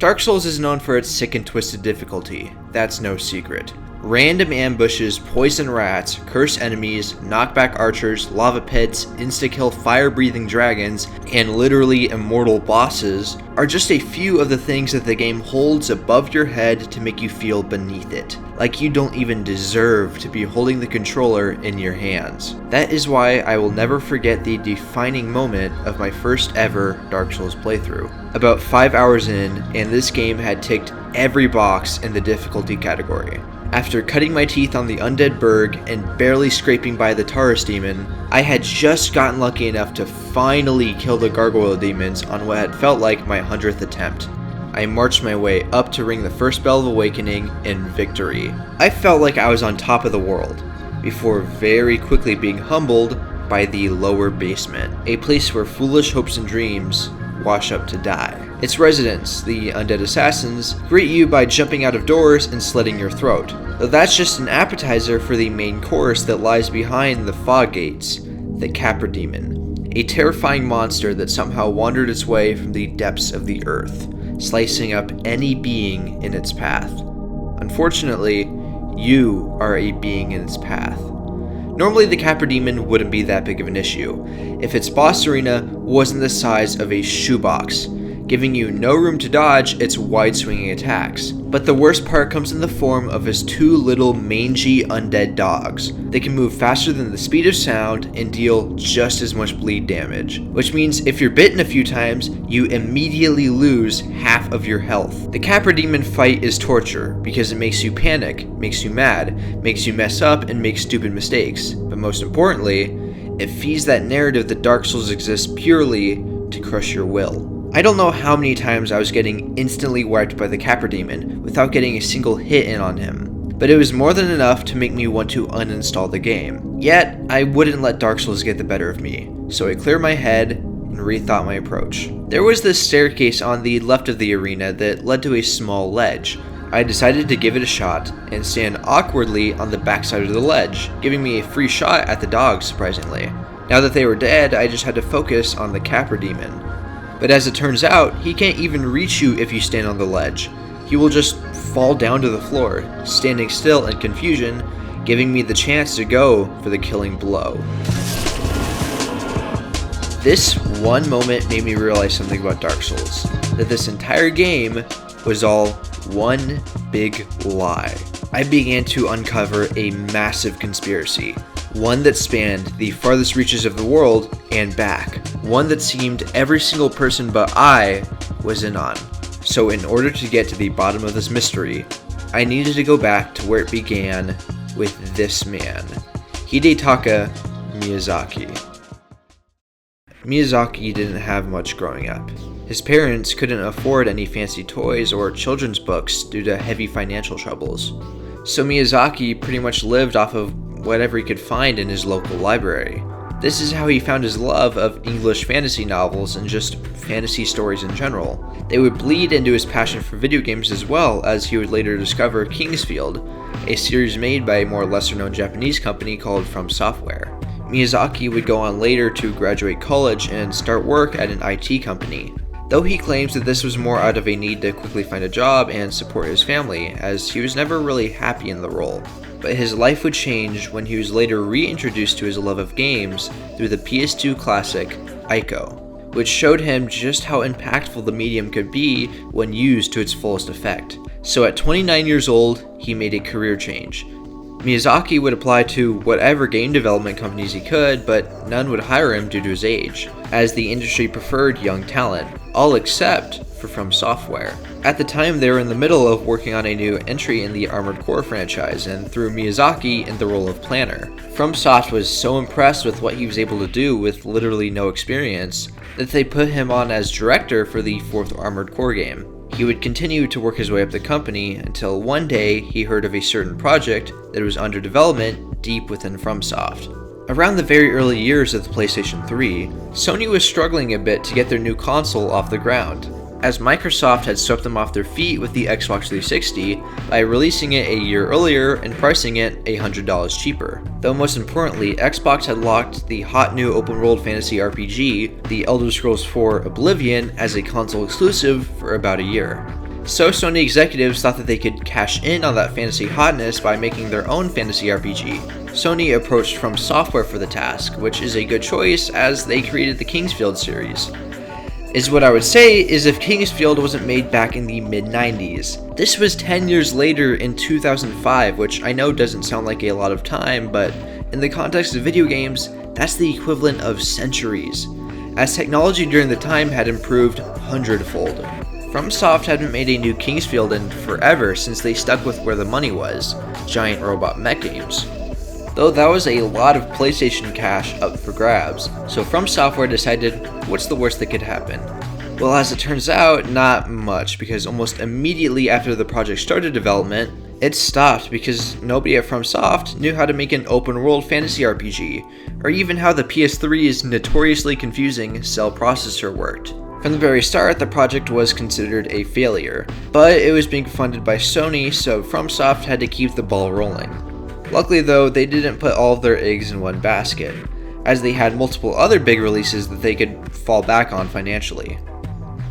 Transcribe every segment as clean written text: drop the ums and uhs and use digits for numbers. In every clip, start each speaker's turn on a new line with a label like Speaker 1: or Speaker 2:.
Speaker 1: Dark Souls is known for its sick and twisted difficulty, that's no secret. Random ambushes, poison rats, cursed enemies, knockback archers, lava pits, insta-kill fire-breathing dragons, and literally immortal bosses are just a few of the things that the game holds above your head to make you feel beneath it, like you don't even deserve to be holding the controller in your hands. That is why I will never forget the defining moment of my first ever Dark Souls playthrough. About 5 hours in, and this game had ticked every box in the difficulty category. After cutting my teeth on the undead Berg and barely scraping by the Taurus demon, I had just gotten lucky enough to finally kill the gargoyle demons on what had felt like my 100th attempt. I marched my way up to ring the first bell of awakening in victory. I felt like I was on top of the world, before very quickly being humbled by the lower basement, a place where foolish hopes and dreams wash up to die. Its residents, the undead assassins, greet you by jumping out of doors and slitting your throat, though that's just an appetizer for the main course that lies behind the fog gates, the Capra Demon, a terrifying monster that somehow wandered its way from the depths of the earth, slicing up any being in its path. Unfortunately, you are a being in its path. Normally the Capra Demon wouldn't be that big of an issue if its boss arena wasn't the size of a shoebox, giving you no room to dodge its wide-swinging attacks. But the worst part comes in the form of his two little mangy undead dogs. They can move faster than the speed of sound and deal just as much bleed damage, which means if you're bitten a few times, you immediately lose half of your health. The Capra Demon fight is torture because it makes you panic, makes you mad, makes you mess up, and make stupid mistakes. But most importantly, it feeds that narrative that Dark Souls exists purely to crush your will. I don't know how many times I was getting instantly wiped by the Capra Demon without getting a single hit in on him, but it was more than enough to make me want to uninstall the game. Yet, I wouldn't let Dark Souls get the better of me, so I cleared my head and rethought my approach. There was this staircase on the left of the arena that led to a small ledge. I decided to give it a shot and stand awkwardly on the backside of the ledge, giving me a free shot at the dogs, surprisingly. Now that they were dead, I just had to focus on the Capra Demon. But as it turns out, he can't even reach you if you stand on the ledge. He will just fall down to the floor, standing still in confusion, giving me the chance to go for the killing blow. This one moment made me realize something about Dark Souls, that this entire game was all one big lie. I began to uncover a massive conspiracy, one that spanned the farthest reaches of the world and back, one that seemed every single person but I was in on. So in order to get to the bottom of this mystery, I needed to go back to where it began with this man, Hidetaka Miyazaki. Miyazaki didn't have much growing up. His parents couldn't afford any fancy toys or children's books due to heavy financial troubles. So Miyazaki pretty much lived off of whatever he could find in his local library. This is how he found his love of English fantasy novels and just fantasy stories in general. They would bleed into his passion for video games as well, as he would later discover Kingsfield, a series made by a more lesser-known Japanese company called From Software. Miyazaki would go on later to graduate college and start work at an IT company, though he claims that this was more out of a need to quickly find a job and support his family, as he was never really happy in the role. But his life would change when he was later reintroduced to his love of games through the PS2 classic Ico, which showed him just how impactful the medium could be when used to its fullest effect. So at 29 years old, he made a career change. Miyazaki would apply to whatever game development companies he could, but none would hire him due to his age, as the industry preferred young talent, all except for From Software. At the time, they were in the middle of working on a new entry in the Armored Core franchise, and threw Miyazaki in the role of planner. FromSoft was so impressed with what he was able to do with literally no experience, that they put him on as director for the 4th Armored Core game. He would continue to work his way up the company until one day he heard of a certain project that was under development deep within FromSoft. Around the very early years of the PlayStation 3, Sony was struggling a bit to get their new console off the ground, as Microsoft had swept them off their feet with the Xbox 360 by releasing it a year earlier and pricing it $100 cheaper. Though most importantly, Xbox had locked the hot new open-world fantasy RPG, The Elder Scrolls IV Oblivion, as a console exclusive for about a year. So Sony executives thought that they could cash in on that fantasy hotness by making their own fantasy RPG. Sony approached From Software for the task, which is a good choice as they created the Kingsfield series. What I would say is if Kingsfield wasn't made back in the mid-90s. This was 10 years later in 2005, which I know doesn't sound like a lot of time, but in the context of video games, that's the equivalent of centuries, as technology during the time had improved hundredfold. FromSoft hadn't made a new Kingsfield in forever since they stuck with where the money was, giant robot mech games. Though that was a lot of PlayStation cash up for grabs, so From Software decided, what's the worst that could happen? Well, as it turns out, not much, because almost immediately after the project started development, it stopped because nobody at FromSoft knew how to make an open-world fantasy RPG, or even how the PS3's notoriously confusing cell processor worked. From the very start, the project was considered a failure, but it was being funded by Sony, so FromSoft had to keep the ball rolling. Luckily though, they didn't put all of their eggs in one basket, as they had multiple other big releases that they could fall back on financially.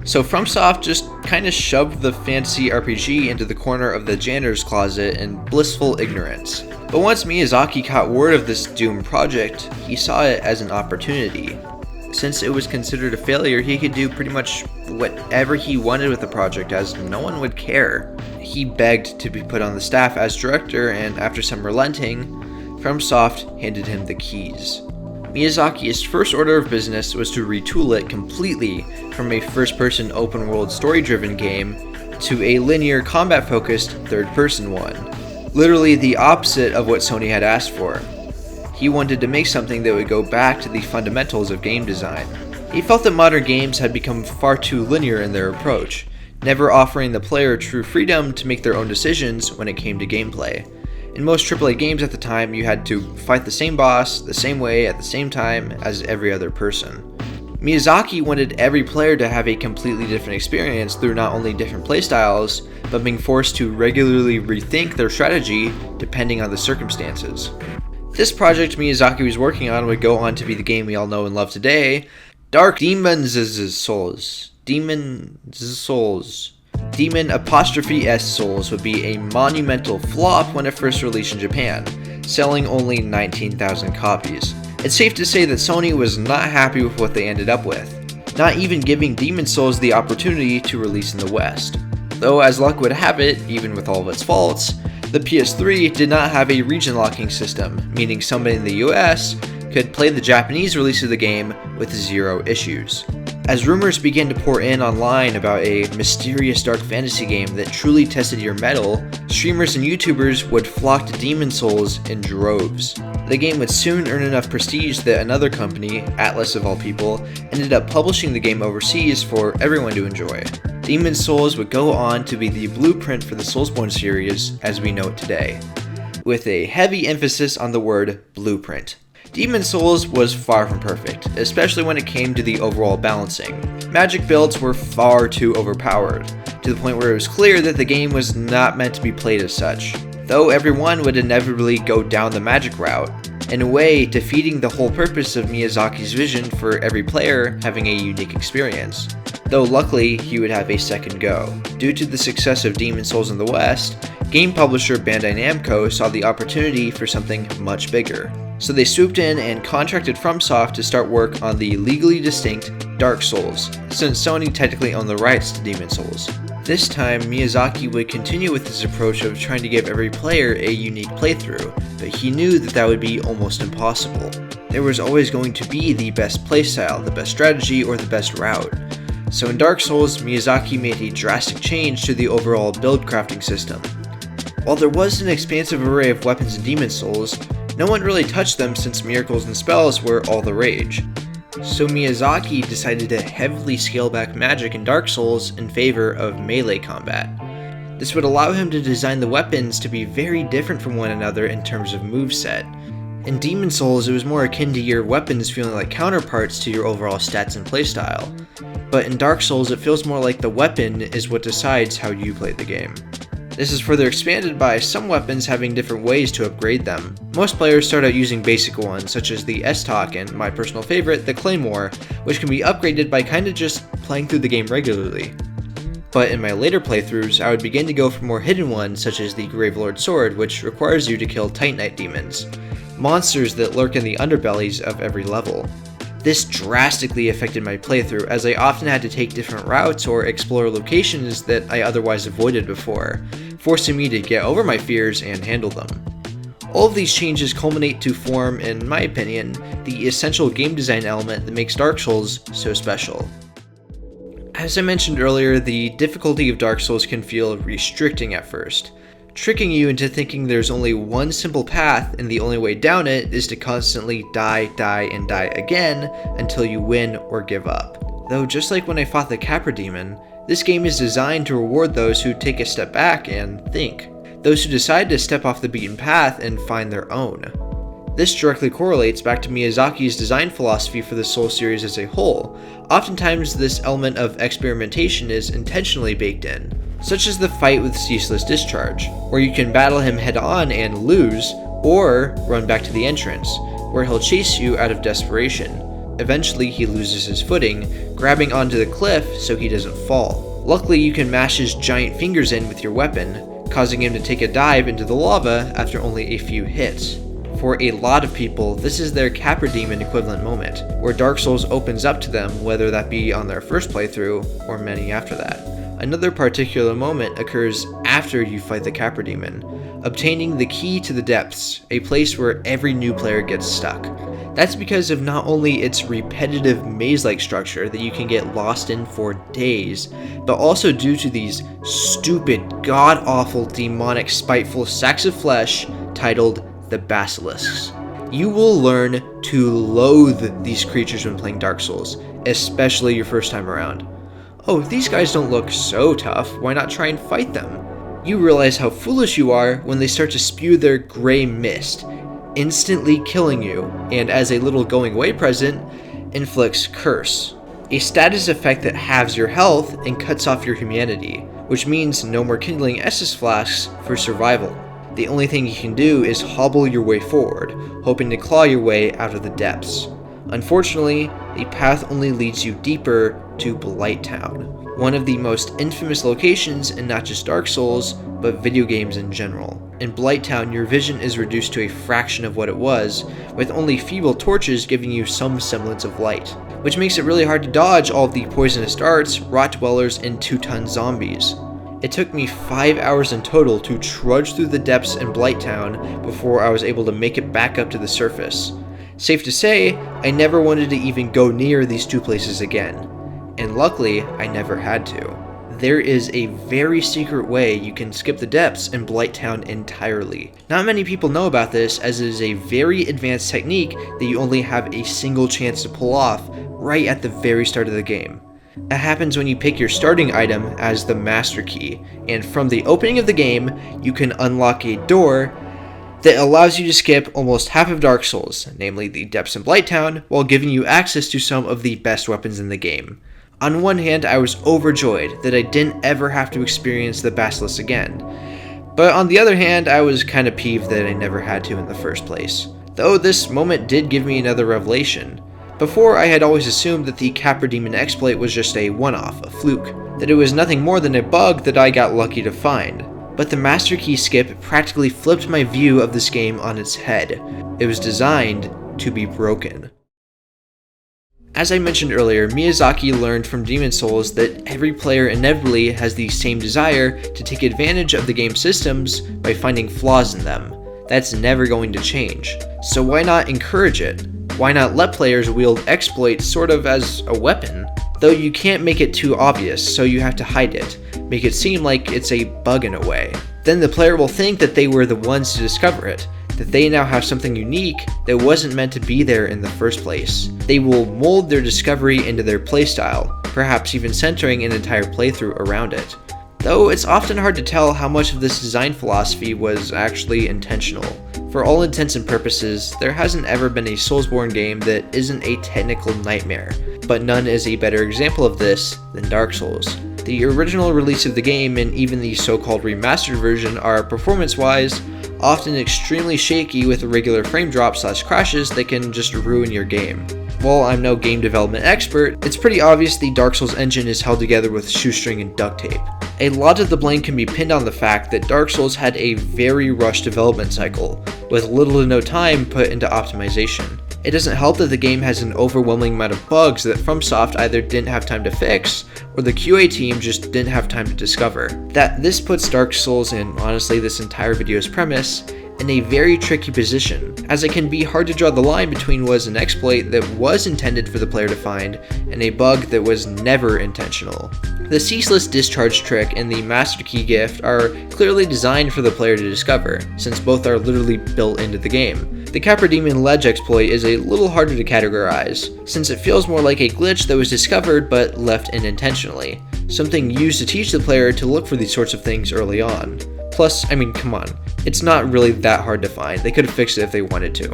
Speaker 1: So FromSoft just kinda shoved the fantasy RPG into the corner of the janitor's closet in blissful ignorance. But once Miyazaki caught word of this doomed project, he saw it as an opportunity. Since it was considered a failure, he could do pretty much whatever he wanted with the project as no one would care. He begged to be put on the staff as director, and after some relenting, FromSoft handed him the keys. Miyazaki's first order of business was to retool it completely from a first-person open-world story-driven game to a linear combat-focused third-person one. Literally the opposite of what Sony had asked for. He wanted to make something that would go back to the fundamentals of game design. He felt that modern games had become far too linear in their approach, never offering the player true freedom to make their own decisions when it came to gameplay. In most AAA games at the time, you had to fight the same boss the same way at the same time as every other person. Miyazaki wanted every player to have a completely different experience through not only different playstyles, but being forced to regularly rethink their strategy depending on the circumstances. This project Miyazaki was working on would go on to be the game we all know and love today, Dark Demon's Souls. Demon apostrophe S Souls would be a monumental flop when it first released in Japan, selling only 19,000 copies. It's safe to say that Sony was not happy with what they ended up with, not even giving Demon's Souls the opportunity to release in the West. Though as luck would have it, even with all of its faults, the PS3 did not have a region locking system, meaning somebody in the US could play the Japanese release of the game with zero issues. As rumors began to pour in online about a mysterious dark fantasy game that truly tested your mettle, streamers and YouTubers would flock to Demon's Souls in droves. The game would soon earn enough prestige that another company, Atlus of all people, ended up publishing the game overseas for everyone to enjoy. Demon's Souls would go on to be the blueprint for the Soulsborne series as we know it today, with a heavy emphasis on the word blueprint. Demon's Souls was far from perfect, especially when it came to the overall balancing. Magic builds were far too overpowered, to the point where it was clear that the game was not meant to be played as such, though everyone would inevitably go down the magic route, in a way defeating the whole purpose of Miyazaki's vision for every player having a unique experience. Though luckily, he would have a second go. Due to the success of Demon's Souls in the West, game publisher Bandai Namco saw the opportunity for something much bigger. So they swooped in and contracted FromSoft to start work on the legally distinct Dark Souls, since Sony technically owned the rights to Demon's Souls. This time, Miyazaki would continue with his approach of trying to give every player a unique playthrough, but he knew that would be almost impossible. There was always going to be the best playstyle, the best strategy, or the best route. So in Dark Souls, Miyazaki made a drastic change to the overall build crafting system. While there was an expansive array of weapons in Demon's Souls, no one really touched them since miracles and spells were all the rage. So Miyazaki decided to heavily scale back magic in Dark Souls in favor of melee combat. This would allow him to design the weapons to be very different from one another in terms of moveset. In Demon's Souls, it was more akin to your weapons feeling like counterparts to your overall stats and playstyle. But in Dark Souls, it feels more like the weapon is what decides how you play the game. This is further expanded by some weapons having different ways to upgrade them. Most players start out using basic ones, such as the S-Talk and my personal favorite, the Claymore, which can be upgraded by kinda just playing through the game regularly. But in my later playthroughs, I would begin to go for more hidden ones such as the Gravelord Sword, which requires you to kill Titanite demons, monsters that lurk in the underbellies of every level. This drastically affected my playthrough as I often had to take different routes or explore locations that I otherwise avoided before, forcing me to get over my fears and handle them. All of these changes culminate to form, in my opinion, the essential game design element that makes Dark Souls so special. As I mentioned earlier, the difficulty of Dark Souls can feel restricting at first, tricking you into thinking there's only one simple path and the only way down it is to constantly die, and die again until you win or give up. Though just like when I fought the Capra Demon, this game is designed to reward those who take a step back and think, those who decide to step off the beaten path and find their own. This directly correlates back to Miyazaki's design philosophy for the Souls series as a whole. Oftentimes this element of experimentation is intentionally baked in, such as the fight with Ceaseless Discharge, where you can battle him head on and lose, or run back to the entrance, where he'll chase you out of desperation. Eventually he loses his footing, grabbing onto the cliff so he doesn't fall. Luckily you can mash his giant fingers in with your weapon, causing him to take a dive into the lava after only a few hits. For a lot of people, this is their Capra Demon equivalent moment, where Dark Souls opens up to them, whether that be on their first playthrough or many after that. Another particular moment occurs after you fight the Capra Demon, obtaining the key to the depths, a place where every new player gets stuck. That's because of not only its repetitive maze-like structure that you can get lost in for days, but also due to these stupid, god-awful, demonic, spiteful sacks of flesh titled the Basilisks. You will learn to loathe these creatures when playing Dark Souls, especially your first time around. Oh, these guys don't look so tough, why not try and fight them? You realize how foolish you are when they start to spew their gray mist, instantly killing you, and as a little going away present, inflicts Curse, a status effect that halves your health and cuts off your humanity, which means no more kindling Estus flasks for survival. The only thing you can do is hobble your way forward, hoping to claw your way out of the depths. Unfortunately, the path only leads you deeper to Blight Town, one of the most infamous locations in not just Dark Souls, but video games in general. In Blight Town, your vision is reduced to a fraction of what it was, with only feeble torches giving you some semblance of light, which makes it really hard to dodge all of the poisonous darts, rot dwellers, and 2-ton zombies. It took me 5 hours in total to trudge through the depths in Blight Town before I was able to make it back up to the surface. Safe to say, I never wanted to even go near these two places again, and luckily, I never had to. There is a very secret way you can skip the depths in Blight Town entirely. Not many people know about this, as it is a very advanced technique that you only have a single chance to pull off right at the very start of the game. It happens when you pick your starting item as the Master Key, and from the opening of the game, you can unlock a door that allows you to skip almost half of Dark Souls, namely the depths in Blight Town, while giving you access to some of the best weapons in the game. On one hand, I was overjoyed that I didn't ever have to experience the Basilisk again, but on the other hand, I was kinda peeved that I never had to in the first place. Though this moment did give me another revelation. Before, I had always assumed that the Capra Demon exploit was just a one-off, a fluke, that it was nothing more than a bug that I got lucky to find. But the Master Key skip practically flipped my view of this game on its head. It was designed to be broken. As I mentioned earlier, Miyazaki learned from Demon Souls that every player inevitably has the same desire to take advantage of the game's systems by finding flaws in them. That's never going to change. So why not encourage it? Why not let players wield exploits sort of as a weapon? Though you can't make it too obvious, so you have to hide it, make it seem like it's a bug in a way. Then the player will think that they were the ones to discover it, that they now have something unique that wasn't meant to be there in the first place. They will mold their discovery into their playstyle, perhaps even centering an entire playthrough around it. Though it's often hard to tell how much of this design philosophy was actually intentional. For all intents and purposes, there hasn't ever been a Soulsborne game that isn't a technical nightmare, but none is a better example of this than Dark Souls. The original release of the game and even the so-called remastered version are, performance-wise, often extremely shaky with irregular frame drops/crashes that can just ruin your game. While I'm no game development expert, it's pretty obvious the Dark Souls engine is held together with shoestring and duct tape. A lot of the blame can be pinned on the fact that Dark Souls had a very rushed development cycle, with little to no time put into optimization. It doesn't help that the game has an overwhelming amount of bugs that FromSoft either didn't have time to fix, or the QA team just didn't have time to discover. This puts Dark Souls, and honestly this entire video's premise, in a very tricky position, as it can be hard to draw the line between what was an exploit that was intended for the player to find, and a bug that was never intentional. The ceaseless discharge trick and the master key gift are clearly designed for the player to discover, since both are literally built into the game. The Capra Demon ledge exploit is a little harder to categorize, since it feels more like a glitch that was discovered but left unintentionally, something used to teach the player to look for these sorts of things early on. Plus, I mean, come on, it's not really that hard to find. They could have fixed it if they wanted to.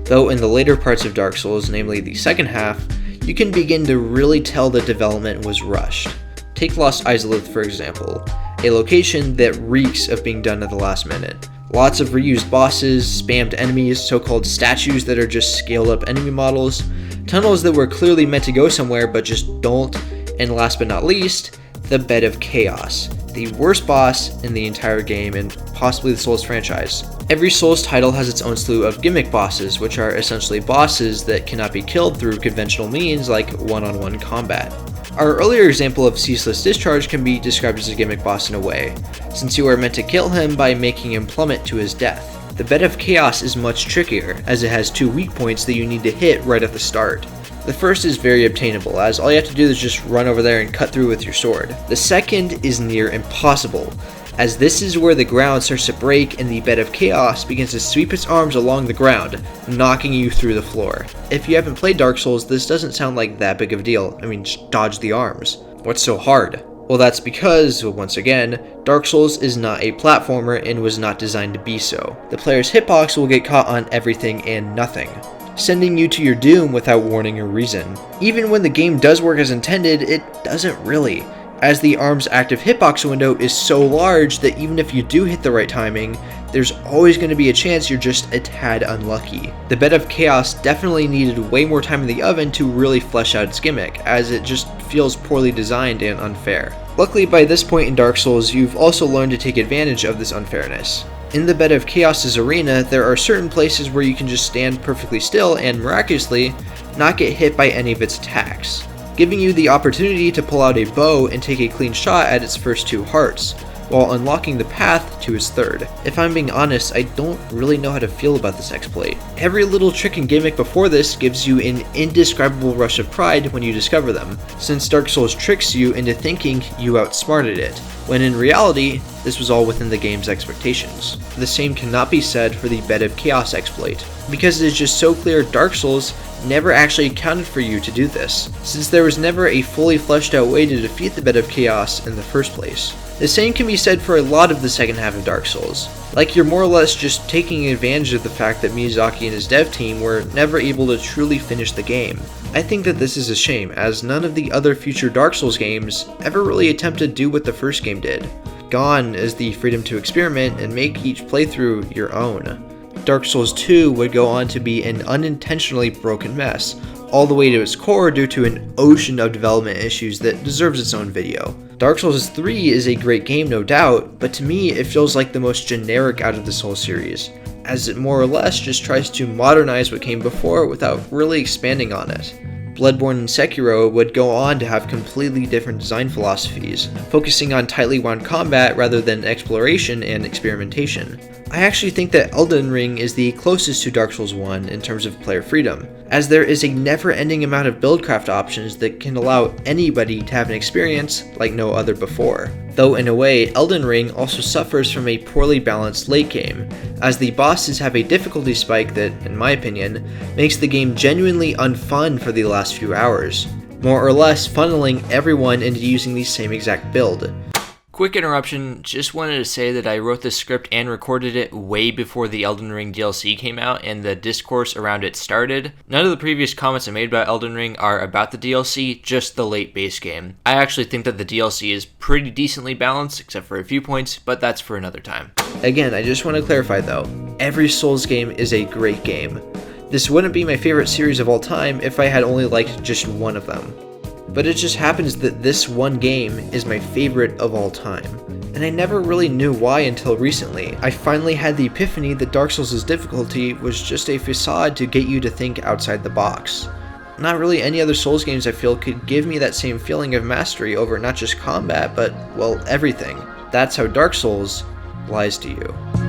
Speaker 1: Though in the later parts of Dark Souls, namely the second half, you can begin to really tell that development was rushed. Take Lost Izalith for example, a location that reeks of being done at the last minute. Lots of reused bosses, spammed enemies, so-called statues that are just scaled up enemy models, tunnels that were clearly meant to go somewhere but just don't, and last but not least, the Bed of Chaos, the worst boss in the entire game and possibly the Souls franchise. Every Souls title has its own slew of gimmick bosses, which are essentially bosses that cannot be killed through conventional means like one-on-one combat. Our earlier example of Ceaseless Discharge can be described as a gimmick boss in a way, since you are meant to kill him by making him plummet to his death. The Bed of Chaos is much trickier, as it has 2 weak points that you need to hit right at the start. The first is very obtainable, as all you have to do is just run over there and cut through with your sword. The second is near impossible, as this is where the ground starts to break and the Bed of Chaos begins to sweep its arms along the ground, knocking you through the floor. If you haven't played Dark Souls, this doesn't sound like that big of a deal. I mean, just dodge the arms. What's so hard? Well, that's because, once again, Dark Souls is not a platformer and was not designed to be so. The player's hitbox will get caught on everything and nothing, sending you to your doom without warning or reason. Even when the game does work as intended, it doesn't really, as the arm's active hitbox window is so large that even if you do hit the right timing, there's always going to be a chance you're just a tad unlucky. The Bed of Chaos definitely needed way more time in the oven to really flesh out its gimmick, as it just feels poorly designed and unfair. Luckily, by this point in Dark Souls, you've also learned to take advantage of this unfairness. In the Bed of Chaos' arena, there are certain places where you can just stand perfectly still and miraculously not get hit by any of its attacks, giving you the opportunity to pull out a bow and take a clean shot at its first 2 hearts, while unlocking the path to its third. If I'm being honest, I don't really know how to feel about this exploit. Every little trick and gimmick before this gives you an indescribable rush of pride when you discover them, since Dark Souls tricks you into thinking you outsmarted it, when in reality, this was all within the game's expectations. The same cannot be said for the Bed of Chaos exploit, because it is just so clear Dark Souls never actually accounted for you to do this, since there was never a fully fleshed out way to defeat the Bed of Chaos in the first place. The same can be said for a lot of the second half of Dark Souls. Like, you're more or less just taking advantage of the fact that Miyazaki and his dev team were never able to truly finish the game. I think that this is a shame, as none of the other future Dark Souls games ever really attempt to do what the first game did. Gone is the freedom to experiment and make each playthrough your own. Dark Souls 2 would go on to be an unintentionally broken mess, all the way to its core due to an ocean of development issues that deserves its own video. Dark Souls 3 is a great game, no doubt, but to me it feels like the most generic out of the Souls series, as it more or less just tries to modernize what came before without really expanding on it. Bloodborne and Sekiro would go on to have completely different design philosophies, focusing on tightly wound combat rather than exploration and experimentation. I actually think that Elden Ring is the closest to Dark Souls 1 in terms of player freedom, as there is a never-ending amount of buildcraft options that can allow anybody to have an experience like no other before. Though in a way, Elden Ring also suffers from a poorly balanced late game, as the bosses have a difficulty spike that, in my opinion, makes the game genuinely unfun for the last few hours, more or less funneling everyone into using the same exact build. Quick interruption, just wanted to say that I wrote this script and recorded it way before the Elden Ring DLC came out and the discourse around it started. None of the previous comments I made about Elden Ring are about the DLC, just the late base game. I actually think that the DLC is pretty decently balanced, except for a few points, but that's for another time. Again, I just want to clarify though, every Souls game is a great game. This wouldn't be my favorite series of all time if I had only liked just one of them. But it just happens that this one game is my favorite of all time. And I never really knew why until recently. I finally had the epiphany that Dark Souls' difficulty was just a facade to get you to think outside the box. Not really any other Souls games I feel could give me that same feeling of mastery over not just combat, but, well, everything. That's how Dark Souls lies to you.